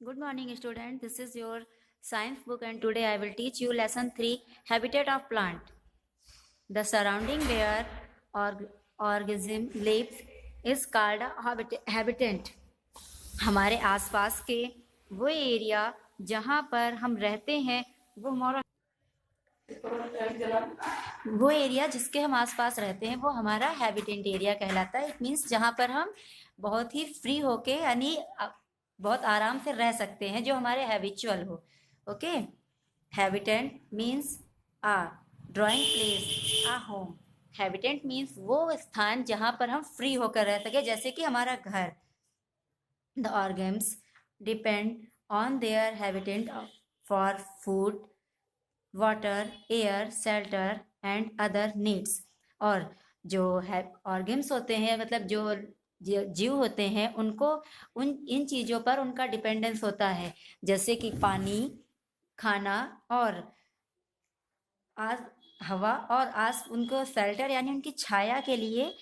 Good morning, student. This is your science book, and today I will teach you lesson 3 Habitat of Plant. The surrounding where organism lives is called a habitat. हमारे आसपास के वो area जहाँ पर हम रहते हैं वो एरिया जिसके हम आसपास रहते हैं वो हमारा हैबिटेंट एरिया कहलाता है। इट मीन्स जहाँ पर हम बहुत ही फ्री होके यानी बहुत आराम से रह सकते हैं, जो हमारे हैबिचुअल हो। ओके, हैबिटेंट मीन्स आ ड्राइंग प्लेस आ होम। हैबिटेंट मीन्स वो स्थान जहाँ पर हम फ्री होकर रह सके, जैसे कि हमारा घर। The organs depend on their habitant for food, water, air, shelter and other needs. और जो है ऑर्गन्स होते हैं, मतलब जो जीव होते हैं, उनको इन चीज़ों पर उनका डिपेंडेंस होता है, जैसे कि पानी, खाना और हवा, और उनको शेल्टर यानी उनकी छाया के लिए,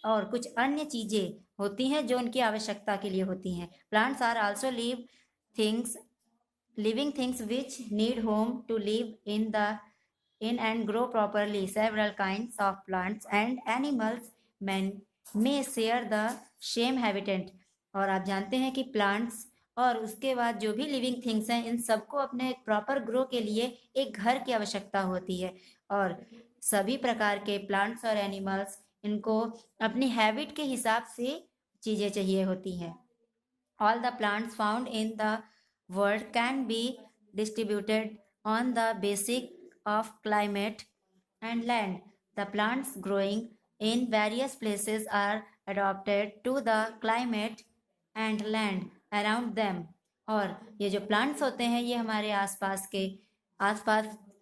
और कुछ अन्य चीज़ें होती हैं जो उनकी आवश्यकता के लिए होती हैं। Plants are also things living things which need home to live in and grow properly. Several kinds of plants and animals may share the same habitat. और आप जानते हैं कि प्लांट्स और उसके बाद जो भी लिविंग थिंग्स हैं, इन सबको अपने प्रॉपर ग्रो के लिए एक घर की आवश्यकता होती है। और सभी प्रकार के प्लांट्स और एनिमल्स, इनको अपनी हैबिट के हिसाब से चीज़ें चाहिए होती हैं। All the plants found in the world can be distributed on the basis of climate and land. The plants growing in various places are adapted to the climate and land around them. और ये जो plants होते हैं, ये हमारे आसपास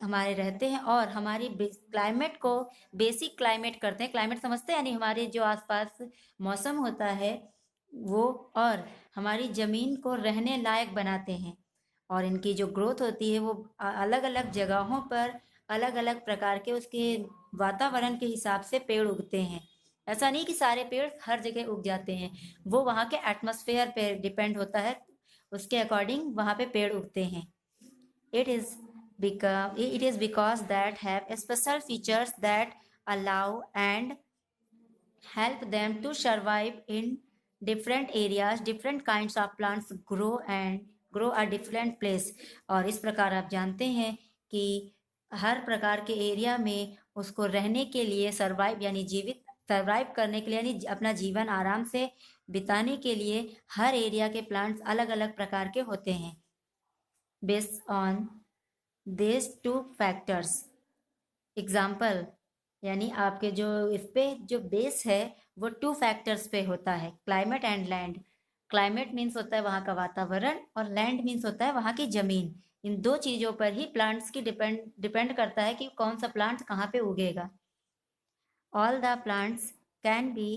हमारे रहते हैं और हमारी क्लाइमेट को बेसिक क्लाइमेट करते हैं। क्लाइमेट समझते हैं, यानी हमारे जो आसपास मौसम होता है वो, और हमारी ज़मीन को रहने लायक बनाते हैं। और इनकी जो ग्रोथ होती है वो अलग अलग जगहों पर अलग अलग प्रकार के उसके वातावरण के हिसाब से पेड़ उगते हैं। ऐसा नहीं कि सारे पेड़ हर जगह उग जाते हैं, वो वहाँ के एटमॉस्फेयर पे डिपेंड होता है, उसके अकॉर्डिंग वहाँ पे पेड़ उगते हैं। It is because that have special features that allow and help them to survive in different areas. Different kinds of plants grow a different place. और इस प्रकार आप जानते हैं कि हर प्रकार के एरिया में उसको रहने के लिए सर्वाइव करने के लिए, यानी अपना जीवन आराम से बिताने के लिए हर एरिया के प्लांट्स अलग अलग प्रकार के होते हैं। Based on this two factors, example, यानी आपके जो इस पे जो बेस है वो 2 फैक्टर्स पे होता है, climate and land. Climate means होता है वहाँ का वातावरण, और लैंड मीन्स होता है वहाँ की ज़मीन। इन 2 चीज़ों पर ही प्लांट्स की डिपेंड करता है कि कौन सा प्लांट कहाँ पे उगेगा। All the plants can be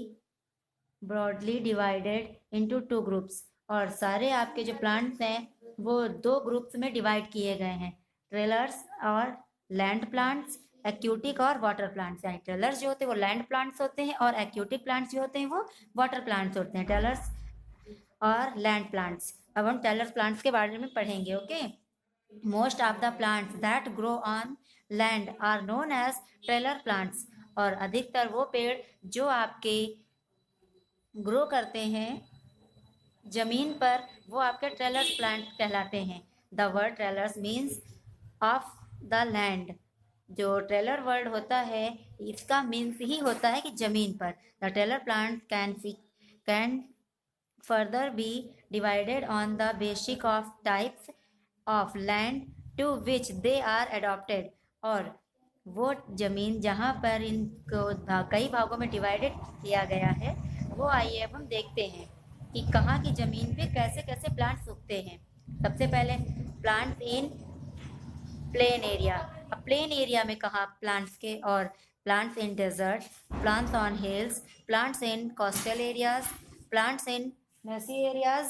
broadly divided into 2 groups. और सारे आपके जो प्लांट्स हैं वो 2 ग्रुप्स में डिवाइड किए गए हैं, ट्रेलर्स और लैंड प्लांट्स, एक्यूटिक और वाटर प्लांट्स। यानी ट्रेलर्स जो होते हैं वो लैंड प्लांट्स होते हैं, और एक्यूटिक प्लांट्स जो होते हैं वो वाटर प्लांट्स होते हैं। ट्रेलर्स और लैंड प्लांट्स, अब हम ट्रेलर्स प्लांट्स के बारे में पढ़ेंगे। Okay, most of the plants that grow on land are known as trailer plants. और अधिकतर वो पेड़ जो आपके ग्रो करते हैं जमीन पर, वो आपके ट्रेलर्स प्लांट कहलाते हैं। The word trailers means of the land. जो ट्रेलर वर्ड होता है इसका मीन्स ही होता है कि जमीन पर। The trailer plant can further be divided on the basic of types of land to which they are adopted. और वो जमीन जहाँ पर इनको कई भागों में डिवाइडेड किया गया है, वो आइए अब हम देखते हैं कि कहाँ की ज़मीन पे कैसे कैसे प्लांट्स उगते हैं। सबसे पहले प्लांट्स इन प्लेन एरिया। अब प्लेन एरिया में कहाँ प्लांट्स के, और plants in desert, plants on hills, plants in coastal areas, plants in Messi areas,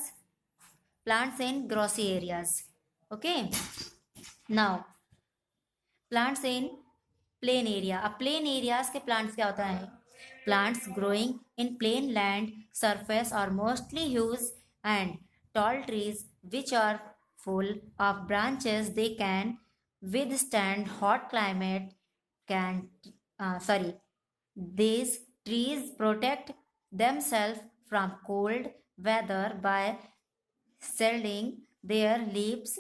plants in grassy areas. Okay, now plants in plain area. अब plain areas के plants क्या होता है? Plants growing in plain land surface और mostly huge and tall trees which are full of branches. They can withstand hot climate. These trees protect themselves from cold weather by shedding their leaves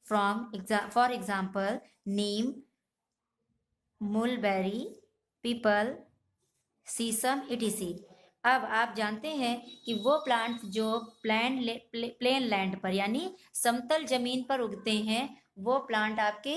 for example, neem, mulberry, people, sesame etc. अब आप जानते हैं कि वो plants जो plane land पर यानी समतल जमीन पर उगते हैं, वो प्लांट आपके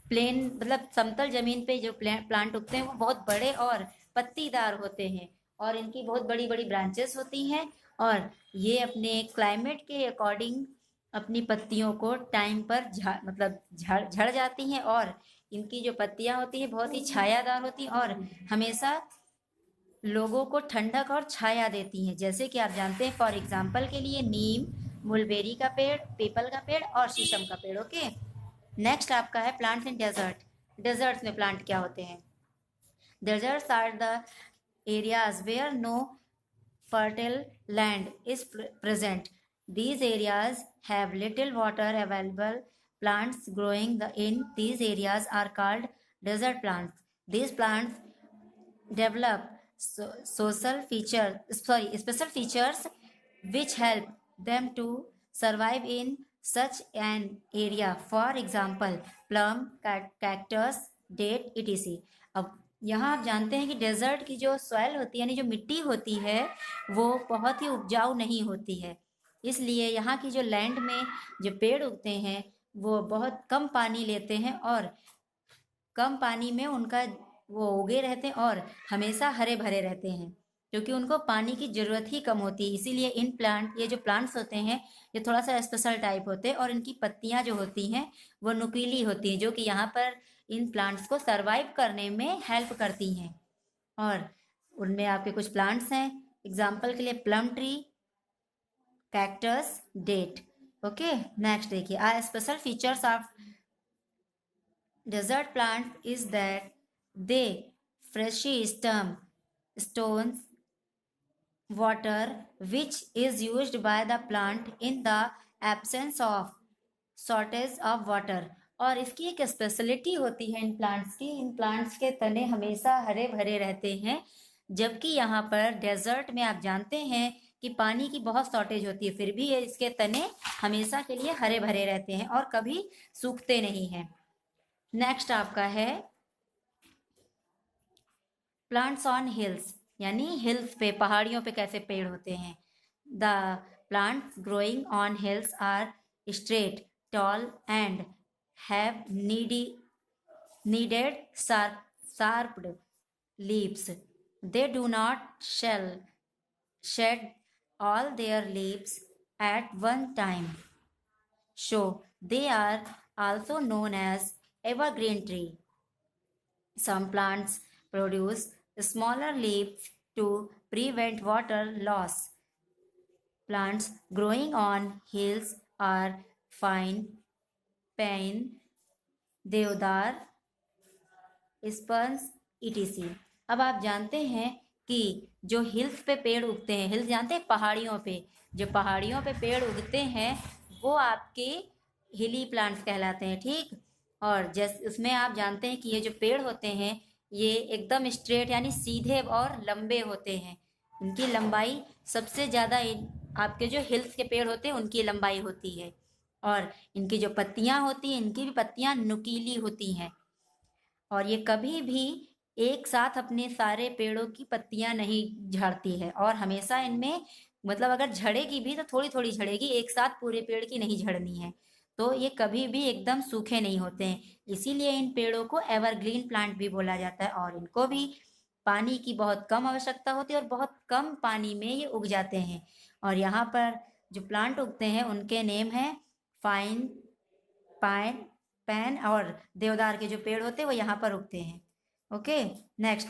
प्लेन मतलब समतल जमीन पे जो प्लांट उगते हैं वो बहुत बड़े और पत्तीदार होते हैं और इनकी बहुत बड़ी बड़ी ब्रांचेस होती हैं और ये अपने क्लाइमेट के अकॉर्डिंग अपनी पत्तियों को टाइम पर झड़ जाती हैं और इनकी जो पत्तियां होती हैं बहुत ही छायादार होती हैं और हमेशा लोगों को ठंडक और छाया देती हैं। जैसे कि आप जानते हैं फॉर एग्जाम्पल के लिए नीम, मुलबेरी का पेड़, पीपल का पेड़ और शीशम का पेड़। ओके, नेक्स्ट आपका है प्लांट्स इन डेजर्ट। डेजर्ट्स में प्लांट क्या होते हैं? Deserts are the areas where no fertile land is present. These areas have little water available. Plants growing in these areas are called desert plants. These plants develop special features which help them to survive in such an area. For example, plum, cactus, date etc. अब यहाँ आप जानते हैं कि desert की जो soil होती है यानी जो मिट्टी होती है वो बहुत ही उपजाऊ नहीं होती है, इसलिए यहाँ की जो लैंड में जो पेड़ उगते हैं वो बहुत कम पानी लेते हैं और कम पानी में उनका वो उगे रहते हैं और हमेशा हरे भरे रहते हैं क्योंकि उनको पानी की ज़रूरत ही कम होती है। इसीलिए ये जो प्लांट्स होते हैं ये थोड़ा सा स्पेशल टाइप होते हैं और इनकी पत्तियां जो होती हैं वो नुकीली होती हैं जो कि यहाँ पर इन प्लांट्स को सरवाइव करने में हेल्प करती हैं। और उनमें आपके कुछ प्लांट्स हैं एग्जाम्पल के लिए plum tree, cactus, date. Okay, next देखिए special features of desert plants is that they freshly stones water which is used by the plant in the absence of shortage of water। और इसकी एक speciality होती है in plants की, in plants के तने हमेशा हरे भरे रहते हैं जबकि यहाँ पर डेजर्ट में आप जानते हैं कि पानी की बहुत शॉर्टेज होती है, फिर भी इसके तने हमेशा के लिए हरे भरे रहते हैं और कभी सूखते नहीं हैं। नेक्स्ट आपका है प्लांट्स ऑन हिल्स, यानी हिल्स पे पहाड़ियों पे कैसे पेड़ होते हैं। The plants growing on hills are straight, tall and have needed sharp leaves. They do not shed all their leaves at one time, so they are also known as evergreen tree. Some plants produce smaller leaves to prevent water loss. Plants growing on hills are pine, देवदार, स्पर्न्स etc. अब आप जानते हैं कि जो hills पे पेड़ उगते हैं, हिल्स जानते हैं पहाड़ियों पे, जो पहाड़ियों पे पेड़ उगते हैं वो आपके हिली प्लांट्स कहलाते हैं, ठीक। और जैसे उसमें आप जानते हैं कि ये जो पेड़ होते हैं ये एकदम स्ट्रेट यानी सीधे और लंबे होते हैं। इनकी लंबाई सबसे ज़्यादा आपके जो हिल्स के पेड़ होते हैं उनकी लंबाई होती है और इनकी जो पत्तियां होती हैं इनकी भी पत्तियां नुकीली होती हैं और ये कभी भी एक साथ अपने सारे पेड़ों की पत्तियां नहीं झड़ती है और हमेशा इनमें मतलब अगर झड़ेगी भी तो थोड़ी थोड़ी झड़ेगी, एक साथ पूरे पेड़ की नहीं झड़नी है। तो ये कभी भी एकदम सूखे नहीं होते हैं, इसीलिए इन पेड़ों को एवरग्रीन प्लांट भी बोला जाता है और इनको भी पानी की बहुत कम आवश्यकता होती है और बहुत कम पानी में ये उग जाते हैं। और यहाँ पर जो प्लांट उगते हैं उनके नेम है पैन और देवदार के जो पेड़ होते हैं वो यहाँ पर उगते हैं। Okay, next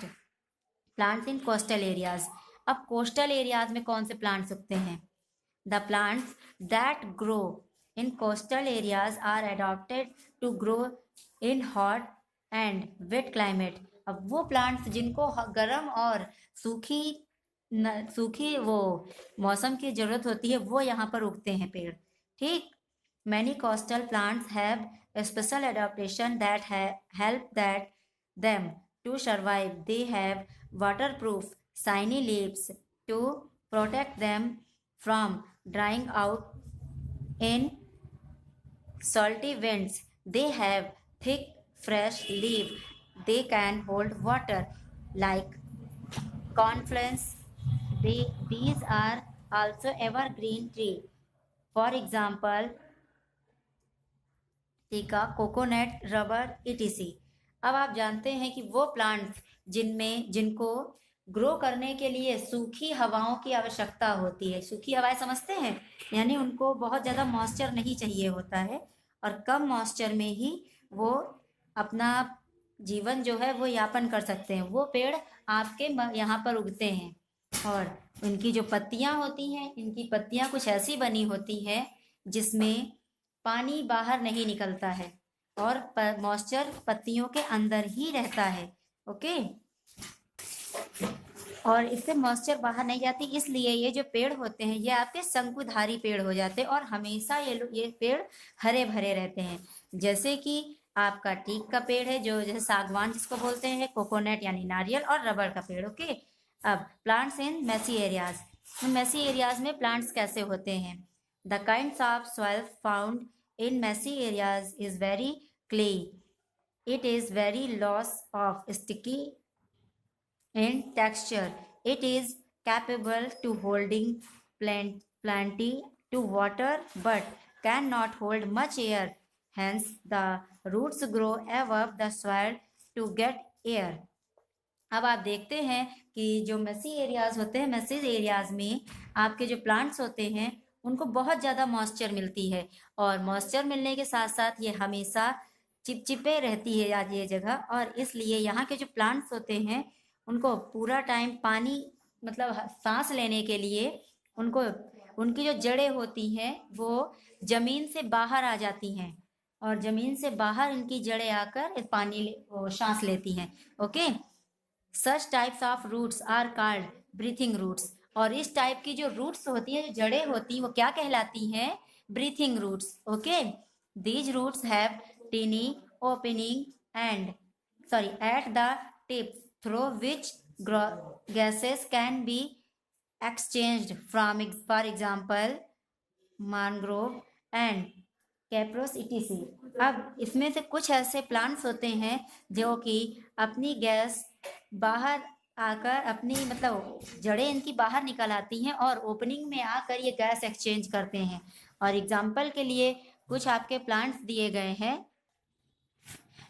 plants in coastal areas. अब कोस्टल एरियाज में कौन से प्लांट्स उगते हैं? The plants that grow in coastal areas are adopted to grow in hot and wet climate. अब वो प्लांट्स जिनको गर्म और सूखी सूखी वो मौसम की जरूरत होती है वो यहाँ पर उगते हैं पेड़। ठीक। Many coastal plants have special adaptation that help that them to survive. They have waterproof shiny leaves to protect them from drying out in salty winds. They have thick fresh leaf. They can hold water like confluence. These are also evergreen tree. For example, टीका, coconut, rubber, etc. अब आप जानते हैं कि वो plants जिनको grow करने के लिए सूखी हवाओं की आवश्यकता होती है। सूखी हवाएं समझते हैं, यानी उनको बहुत ज़्यादा मॉइस्चर नहीं चाहिए होता है और कम मॉइस्चर में ही वो अपना जीवन जो है वो यापन कर सकते हैं। वो पेड़ आपके यहाँ पर उगते हैं और इनकी जो पत्तियां होती हैं, इनकी पत्तियां कुछ ऐसी बनी होती है जिसमें पानी बाहर नहीं निकलता है और मॉइस्चर पत्तियों के अंदर ही रहता है। ओके, और इससे मॉइस्चर बाहर नहीं जाती, इसलिए ये जो पेड़ होते हैं ये आपके शंकुधारी पेड़ हो जाते हैं और हमेशा ये पेड़ हरे भरे रहते हैं। जैसे कि आपका टीक का पेड़ है, जो जैसे सागवान जिसको बोलते हैं, कोकोनट यानी नारियल, और रबर का पेड़। ओके, अब plants in Messi areas. Messy areas में प्लांट्स कैसे होते हैं? The kinds of soil found in Messi areas is very clay. It is very loss of sticky in texture. It is capable to holding plenty to water but cannot hold much air. Hence, the roots grow above the soil to get air. अब आप देखते हैं कि जो Messi areas होते हैं, Messi areas में आपके जो प्लांट्स होते हैं उनको बहुत ज़्यादा मॉइस्चर मिलती है और मॉइस्चर मिलने के साथ साथ ये हमेशा चिपचिपे रहती है आज ये जगह, और इसलिए यहाँ के जो प्लांट्स होते हैं उनको पूरा टाइम पानी, मतलब सांस लेने के लिए उनको, उनकी जो जड़ें होती हैं वो जमीन से बाहर आ जाती हैं और जमीन से बाहर इनकी जड़ें आकर पानी सांस लेती हैं। Okay, such types of roots are called breathing roots. और इस टाइप की जो रूट्स होती है, जो जड़ें होती हैं, वो क्या कहलाती हैं? Breathing roots. Okay, these roots have tiny opening and at the tips through which gases can be exchanged from, for example, mangrove and कैप्रोस etc. अब इसमें से कुछ ऐसे प्लांट्स होते हैं जो कि अपनी गैस बाहर आकर अपनी, मतलब जड़ें इनकी बाहर निकल आती हैं और ओपनिंग में आकर ये गैस एक्सचेंज करते हैं। और एग्जाम्पल के लिए कुछ आपके प्लांट्स दिए गए हैं।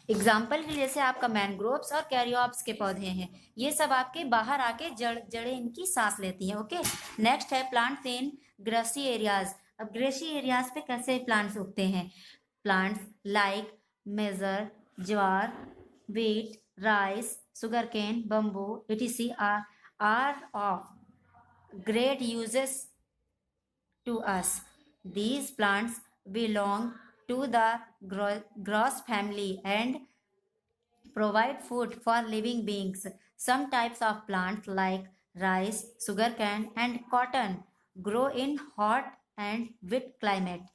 एग्जाम्पल के लिए जैसे आपका मैनग्रोव्स और कैरियोप्स के पौधे हैं, ये सब आपके बाहर आके जड़ें इनकी सांस लेती हैं। ओके, नेक्स्ट है प्लांट्स इन ग्रेसी एरियाज। अब ग्रेसी एरियाज पे कैसे प्लांट्स उगते हैं? Plants like major, jowar, wheat, rice, sugarcane, bamboo, etc. are of great uses to us. These plants belong to the grass family and provide food for living beings. Some types of plants like rice, sugarcane, and cotton grow in hot and wet climate.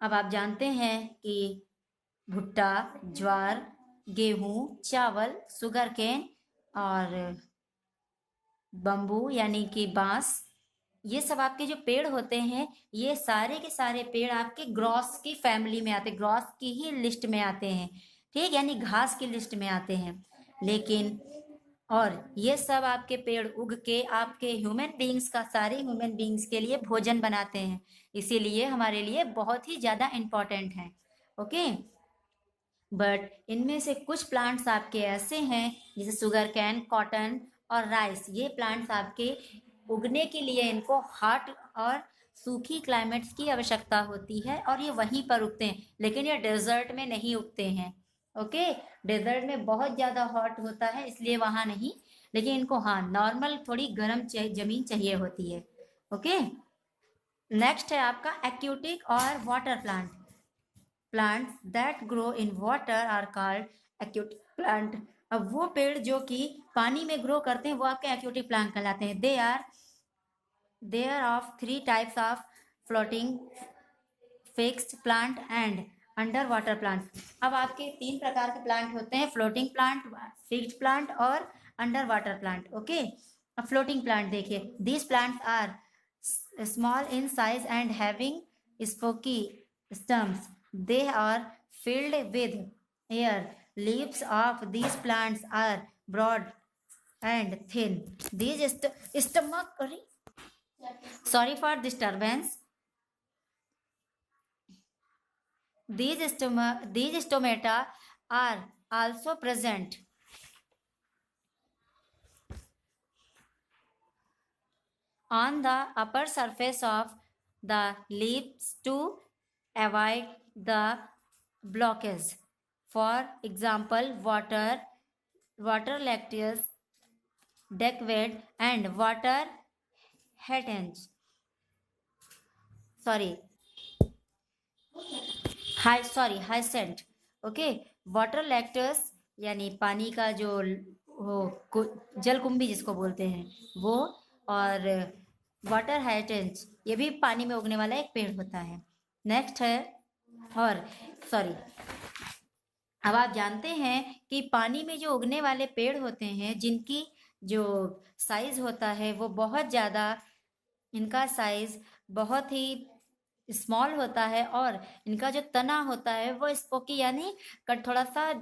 अब आप जानते हैं कि भुट्टा, ज्वार, गेहूं, चावल, sugarcane और bamboo यानी कि बांस, ये सब आपके जो पेड़ होते हैं, ये सारे के सारे पेड़ आपके ग्रॉस की फैमिली में आते हैं, ग्रॉस की ही लिस्ट में आते हैं। ठीक, यानी घास की लिस्ट में आते हैं। लेकिन और ये सब आपके पेड़ उग के आपके ह्यूमन बींग्स का, सारे ह्यूमन बींग्स के लिए भोजन बनाते हैं, इसीलिए हमारे लिए बहुत ही ज़्यादा इम्पॉर्टेंट है। ओके, बट इनमें से कुछ प्लांट्स आपके ऐसे हैं जैसे सुगर कैन, कॉटन और राइस। ये प्लांट्स आपके उगने के लिए इनको हॉट और सूखी क्लाइमेट्स की आवश्यकता होती है और ये वहीं पर उगते हैं, लेकिन ये डेजर्ट में नहीं उगते हैं। ओके, डेजर्ट में बहुत ज़्यादा हॉट होता है इसलिए वहाँ नहीं, लेकिन इनको हाँ नॉर्मल थोड़ी गर्म जमीन चाहिए होती है। ओके, नेक्स्ट है आपका एक्यूटिक और water plant. Plants that grow in water are called aquatic plant. अब वो पेड़ जो कि पानी में ग्रो करते हैं वो आपके एक्वेटिक प्लांट कहलाते हैं. There are of 3 types of floating, fixed plant and underwater plants. अब आपके 3 प्रकार के प्लांट होते हैं, फ्लोटिंग प्लांट, फिक्स्ड प्लांट और अंडर वाटर प्लांट. ओके, अब फ्लोटिंग प्लांट देखिए. These plants are small in size and having spooky stems. They are filled with air. Leaves of these plants are broad and thin. These stomach, sorry for disturbance. These stomata are also present on the upper surface of the leaves to avoid the blockage. For example, water lacteus, duckweed, and water hyacinth. Hyacinth. Okay, water lettuce यानी पानी का जो जलकुंभी जिसको बोलते हैं वो, और वाटर हाइसेंट ये भी पानी में उगने वाला एक पेड़ होता है. नेक्स्ट है, और अब आप जानते हैं कि पानी में जो उगने वाले पेड़ होते हैं जिनकी जो साइज होता है वो बहुत ज़्यादा, इनका साइज बहुत ही स्मॉल होता है और इनका जो तना होता है वो स्पोकी यानी थोड़ा सा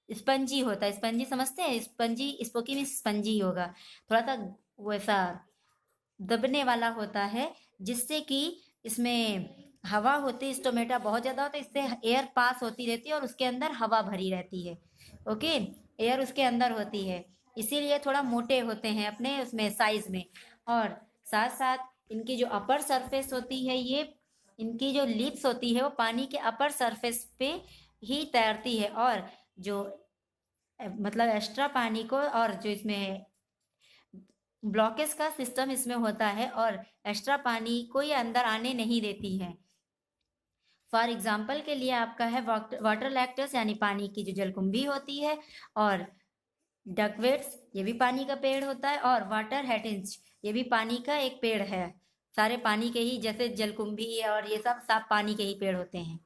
स्पंजी होता है. स्पंजी समझते हैं, स्पंजी, स्पोकी में स्पंजी होगा, थोड़ा सा वैसा दबने वाला होता है, जिससे कि इसमें हवा होती है. स्टोमेटा बहुत ज़्यादा होता है, इससे एयर पास होती रहती है और उसके अंदर हवा भरी रहती है. ओके, एयर उसके अंदर होती है, इसीलिए थोड़ा मोटे होते हैं अपने उसमें साइज में. और साथ साथ इनकी जो अपर सरफेस होती है, ये इनकी जो लिप्स होती है वो पानी के अपर सरफेस पे ही तैरती है, और जो मतलब एक्स्ट्रा पानी को, और जो इसमें ब्लॉकेज का सिस्टम इसमें होता है और एक्स्ट्रा पानी को ये अंदर आने नहीं देती है. फॉर एग्जाम्पल के लिए आपका है वाटर लैक्टस यानी पानी की जो जलकुंभी होती है, और डकवेट्स ये भी पानी का पेड़ होता है, और वाटर हैटिंस ये भी पानी का एक पेड़ है. सारे पानी के ही, जैसे जलकुंभी और ये सब पानी के ही पेड़ होते हैं.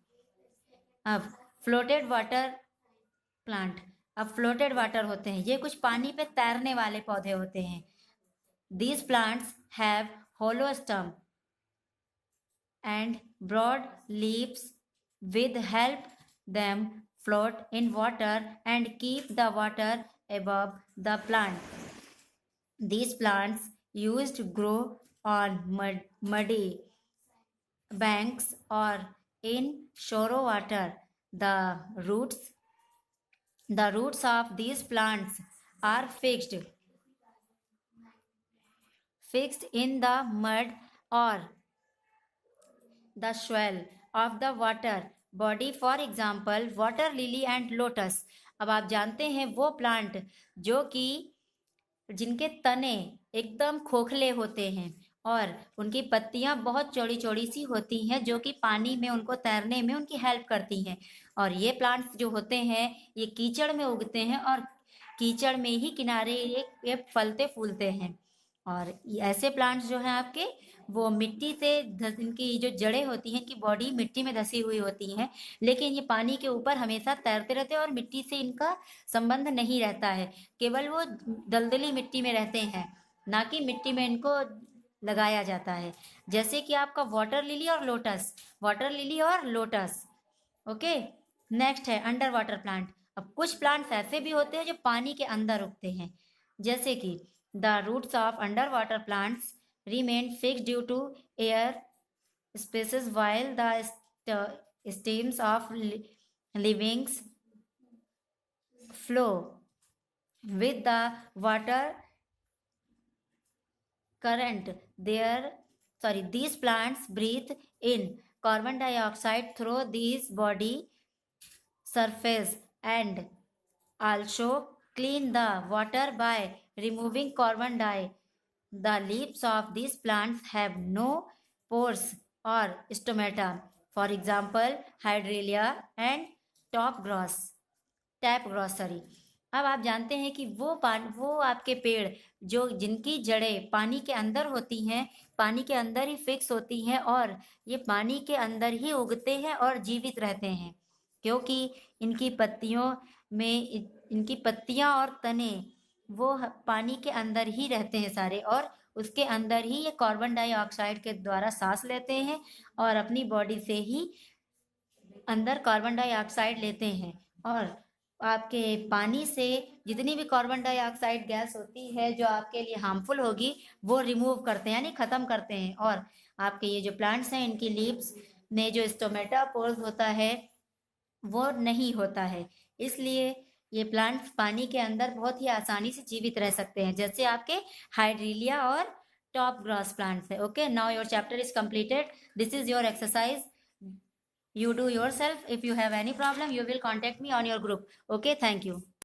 अब फ्लोटेड वाटर प्लांट, अब फ्लोटेड वाटर होते हैं, ये कुछ पानी पे तैरने वाले पौधे होते हैं. These plants have hollow stem and broad leaves with help them float in water and keep the water above the plant. These plants used to grow on muddy banks or in shallow water. The roots of these plants are fixed in the mud or the swell of the water body. For example, water lily and lotus. अब आप जानते हैं वो plant जो कि जिनके तने एकदम खोखले होते हैं और उनकी पत्तियां बहुत चौड़ी चौड़ी सी होती हैं, जो कि पानी में उनको तैरने में उनकी हेल्प करती हैं. और ये प्लांट्स जो होते हैं ये कीचड़ में उगते हैं और कीचड़ में ही किनारे ये फलते फूलते हैं. और ऐसे प्लांट्स जो हैं आपके, वो मिट्टी से इनकी जो जड़ें होती हैं, इनकी बॉडी मिट्टी में धसी हुई होती हैं, लेकिन ये पानी के ऊपर हमेशा तैरते रहते हैं और मिट्टी से इनका संबंध नहीं रहता है. केवल वो दलदली मिट्टी में रहते हैं, ना कि मिट्टी में इनको लगाया जाता है. जैसे कि आपका वाटर लिली और लोटस. ओके, नेक्स्ट है अंडर वाटर प्लांट. अब कुछ प्लांट्स ऐसे भी होते हैं जो पानी के अंदर उगते हैं, जैसे कि the roots of underwater plants remain fixed due to air spaces, while the stems of leaves flow with the water current. These plants breathe in carbon dioxide through these body surface and also clean the water by removing carbon dioxide. The leaves of these plants have no pores or stomata. For example, Hydrelia and tap grass. अब आप जानते हैं कि वो आपके पेड़ जो जिनकी जड़ें पानी के अंदर होती हैं, पानी के अंदर ही फिक्स होती हैं और ये पानी के अंदर ही उगते हैं और जीवित रहते हैं, क्योंकि इनकी पत्तियों में इनकी पत्तियां और तने वो पानी के अंदर ही रहते हैं सारे, और उसके अंदर ही ये कार्बन डाइऑक्साइड के द्वारा सांस लेते हैं और अपनी बॉडी से ही अंदर कार्बन डाइऑक्साइड लेते हैं। और आपके पानी से जितनी भी कार्बन डाइऑक्साइड गैस होती है जो आपके लिए हार्मफुल होगी, वो रिमूव करते हैं, यानी खत्म करते हैं। और आपके ये जो प्लांट्स हैं, इनकी लीव्स में जो स्टोमेटा पोर्स होता है वो नहीं होता है, इसलिए ये प्लांट्स पानी के अंदर बहुत ही आसानी से जीवित रह सकते हैं, जैसे आपके हाइड्रीलिया और टॉप ग्रास प्लांट्स है। Okay, now your chapter is completed. This is your exercise. You do yourself. If you have any problem, you will contact me on your group. Okay, thank you.